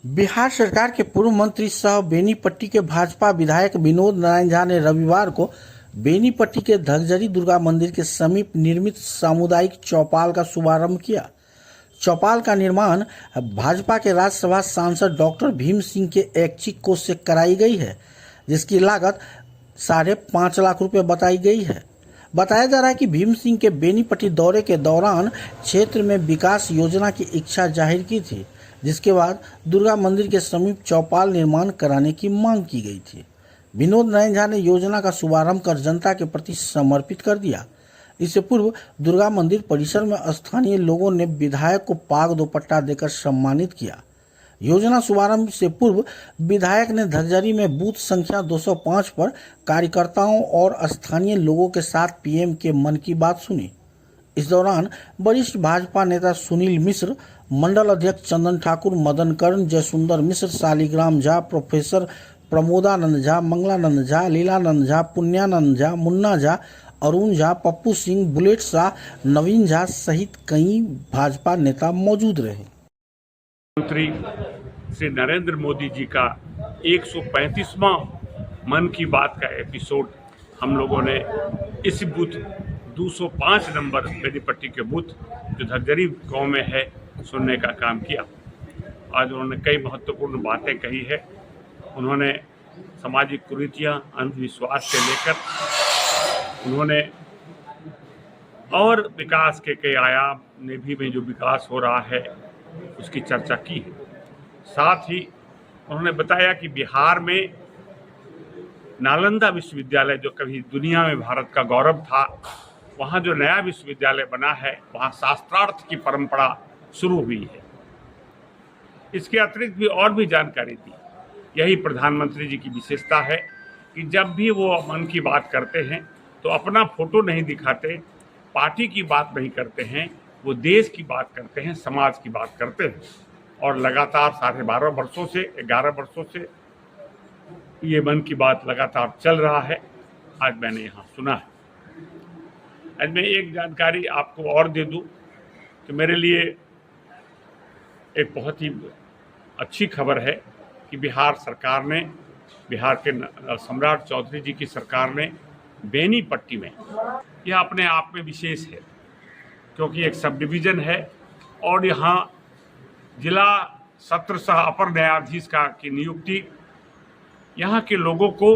बिहार सरकार के पूर्व मंत्री सह बेनीपट्टी के भाजपा विधायक विनोद नारायण झा ने रविवार को बेनीपट्टी के धगजरी दुर्गा मंदिर के समीप निर्मित सामुदायिक चौपाल का शुभारंभ किया। चौपाल का निर्माण भाजपा के राज्यसभा सांसद डॉक्टर भीम सिंह के ऐच्छिक कोष से कराई गई है, जिसकी लागत 5.5 लाख रुपए बताई गई है। बताया जा रहा है कि भीम सिंह के बेनीपट्टी दौरे के दौरान क्षेत्र में विकास योजना की इच्छा जाहिर की थी, जिसके बाद दुर्गा मंदिर के समीप चौपाल निर्माण कराने की मांग की गई थी। विनोद नारायण झा ने योजना का शुभारंभ कर जनता के प्रति समर्पित कर दिया। इससे पूर्व दुर्गा मंदिर परिसर में स्थानीय लोगों ने विधायक को पाग दोपट्टा देकर सम्मानित किया। योजना शुभारंभ से पूर्व विधायक ने धगजरी में बूथ संख्या 205 पर कार्यकर्ताओं और स्थानीय लोगों के साथ पीएम के मन की बात सुनी। इस दौरान वरिष्ठ भाजपा नेता सुनील मिश्र, मंडल अध्यक्ष चंदन ठाकुर, मदन कर्ण, जयसुंदर मिश्र, शालिग्राम झा, प्रोफेसर प्रमोदानंद झा, मंगलानंद झा, लीलानंद झा, पुण्यानंद झा, मुन्ना झा, अरुण झा, पप्पू सिंह, बुलेट शाह, नवीन झा सहित कई भाजपा नेता मौजूद रहे। मंत्री श्री नरेंद्र मोदी जी का 135वां मन की बात का एपिसोड हम लोगों ने इस बूथ 205 नंबर बेनीपट्टी के बूथ जो धगजरी गांव में है सुनने का काम किया। आज उन्होंने कई महत्वपूर्ण बातें कही है। उन्होंने सामाजिक कुरीतियां, अंधविश्वास से लेकर उन्होंने और विकास के कई आयाम नेभी में जो विकास हो रहा है उसकी चर्चा की है। साथ ही उन्होंने बताया कि बिहार में नालंदा विश्वविद्यालय जो कभी दुनिया में भारत का गौरव था, वहाँ जो नया विश्वविद्यालय बना है वहाँ शास्त्रार्थ की परंपरा शुरू हुई है। इसके अतिरिक्त भी और भी जानकारी दी। यही प्रधानमंत्री जी की विशेषता है कि जब भी वो मन की बात करते हैं तो अपना फोटो नहीं दिखाते, पार्टी की बात नहीं करते हैं, वो देश की बात करते हैं, समाज की बात करते हैं। और लगातार 12.5 वर्षों से 11 वर्षों से ये मन की बात लगातार चल रहा है। आज मैंने यहाँ सुना है। आज मैं एक जानकारी आपको और दे दूं कि मेरे लिए एक बहुत ही अच्छी खबर है कि बिहार सरकार ने, बिहार के सम्राट चौधरी जी की सरकार ने बेनीपट्टी में, यह अपने आप में विशेष है क्योंकि एक सब डिवीज़न है और यहाँ जिला सत्र सह अपर न्यायाधीश की नियुक्ति यहाँ के लोगों को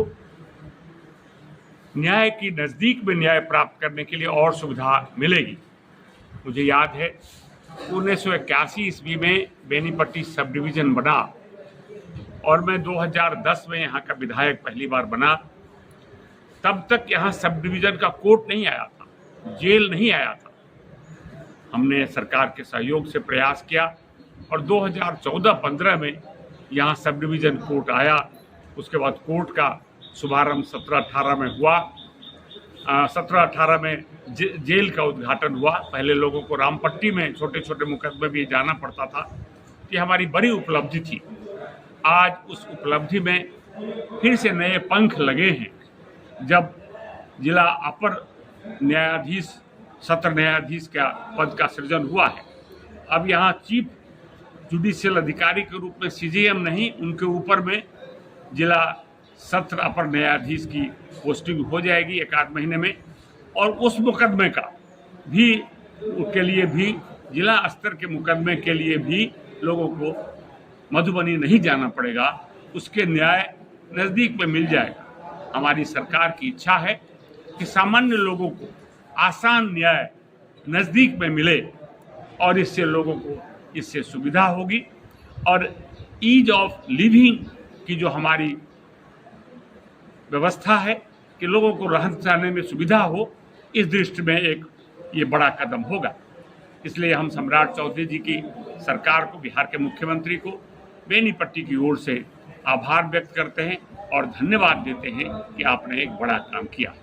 न्याय की नज़दीक में न्याय प्राप्त करने के लिए और सुविधा मिलेगी। मुझे याद है 1981 ईस्वी में बेनीपट्टी सब डिवीज़न बना और मैं 2010 में यहाँ का विधायक पहली बार बना। तब तक यहाँ सब डिवीज़न का कोर्ट नहीं आया था, जेल नहीं आया था। हमने सरकार के सहयोग से प्रयास किया और 2014-15 में यहाँ सब डिवीज़न कोर्ट आया। उसके बाद कोर्ट का शुभारंभ 17-18 में हुआ। 17-18 में जेल का उद्घाटन हुआ। पहले लोगों को रामपट्टी में छोटे छोटे मुकदमे भी जाना पड़ता था। ये हमारी बड़ी उपलब्धि थी। आज उस उपलब्धि में फिर से नए पंख लगे हैं जब जिला अपर न्यायाधीश, सत्र न्यायाधीश का पद का सृजन हुआ है। अब यहाँ चीफ जुडिशियल अधिकारी के रूप में सीजेएम नहीं, उनके ऊपर में जिला सत्र अपर न्यायाधीश की पोस्टिंग हो जाएगी 1 आध महीने में। और उस मुकदमे का भी के लिए भी जिला स्तर के मुकदमे के लिए भी लोगों को मधुबनी नहीं जाना पड़ेगा, उसके न्याय नज़दीक में मिल जाएगा। हमारी सरकार की इच्छा है कि सामान्य लोगों को आसान न्याय नज़दीक में मिले और इससे लोगों को इससे सुविधा होगी और ईज ऑफ लिविंग की जो हमारी व्यवस्था है कि लोगों को रहने सहने में सुविधा हो, इस दृष्टि में एक ये बड़ा कदम होगा। इसलिए हम सम्राट चौधरी जी की सरकार को, बिहार के मुख्यमंत्री को बेनीपट्टी की ओर से आभार व्यक्त करते हैं और धन्यवाद देते हैं कि आपने एक बड़ा काम किया।